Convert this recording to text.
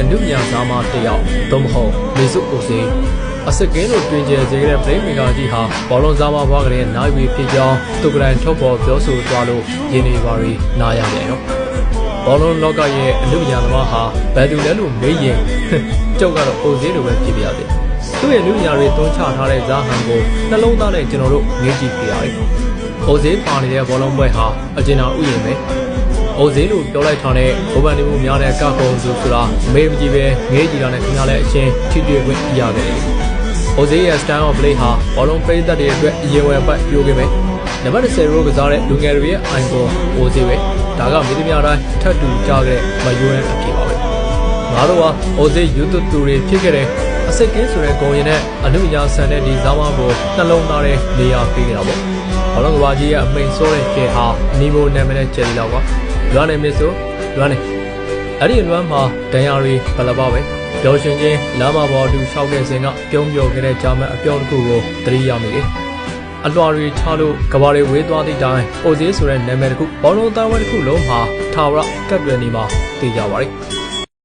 နုပညာသားမတယောက်သို့မဟုတ်မေစုအိုစေအစကင်းတို့တွင်ကျယ်စေတဲ့ပရိမီကာကြီးဟာဘောလုံးသားမဘွားကလေးနိုင်ပြီးဖြစ်ကြောင်းသူကတိုင်ထုတ်ပေါ်ပြောဆိုသွားလို့ရင်းနေပါရီနားရပြန်ရောဘောလုံးလောကရဲ့အနုပညာသမားဟာဘယ်သူလဲလို့မေးရင်ကျုပ်ကတော့အိုစေလိုပဲဖြစ်ပြရတယ်သူ့ရဲ့လူညာတွေသွန်းချထားတဲ့ဇာဟန်ကိုနှလုံးသားနဲ့ကျွန်တော်တို့ငေးကြည့်ပြရတယ်။အိုစေးပါနေတဲ့ဘောလုံးပွဲဟာအကျဉ်းတော်ဥယျာဉ်ပဲ။အိုစေးလို့ပြောလိုက်ထားတဲ့ဘိုးဘန်နေမှုများတဲ့ကကုံစုဆိုတာမေးမကြည့်ပဲငေးကြည့်တာနဲ့ခင်ဗျားလည်းအချင်းထိတွေ့ခွင့်ရခဲ့တယ်။အိုစေးရဲ့ style of play ဟာဘောလုံးပိတ်သက်တွေအတွက်အရေးဝယ်ပတ်ပြိုးခဲ့ပဲ။နံပါတ်10ရိုးကစားတဲ့လူငယ်တွေရဲ့ icon အိုစေးပဲ။ဒါကမိသမျှတိုင်းထပ်တူကြခဲ့မယိုးရန်အဖြစ်ပါပဲ။ငါတို့ဟာအိုစေးယူတူတူတွေဖြစ်ခဲ့တဲ့အစိတ်ကင်းဆိုတဲ့ဂုံရင်နဲ့အနုညာဆန်တဲ့ဒီဇာမကိုနှလုံးသားနဲ့နေရာပေးကြတာပေါ့။ဘောလုံးကဘာကြီးရဲ့အမိန်ဆိုးတဲ့ကျဲဟာနီမိုနာမည်နဲ့ကျဲလီတော့ကွာ။လွမ်းနေမစ်ဆိုလွမ်းနေ။အဲ့ဒီလွမ်းမှာဒဏ်ရာတွေဘလပပဲ။ပျော်ရွှင်ခြင်းလမ်းမပေါ်တူလျှောက်ခဲ့စဉ်ကပြုံးပျော်ခဲ့တဲ့ဂျာမန်အပြောင်းတစ်ခုကိုသတိရမိတယ်။အလွှာတွေချလို့ကဘာတွေဝေးသွားသည့်တိုင်အိုစေးဆိုတဲ့နာမည်တစ်ခုဘောလုံးသားဝဲတစ်ခုလုံးမှာထာဝရကပ်တွယ်နေမှာသိကြပါလိမ့်။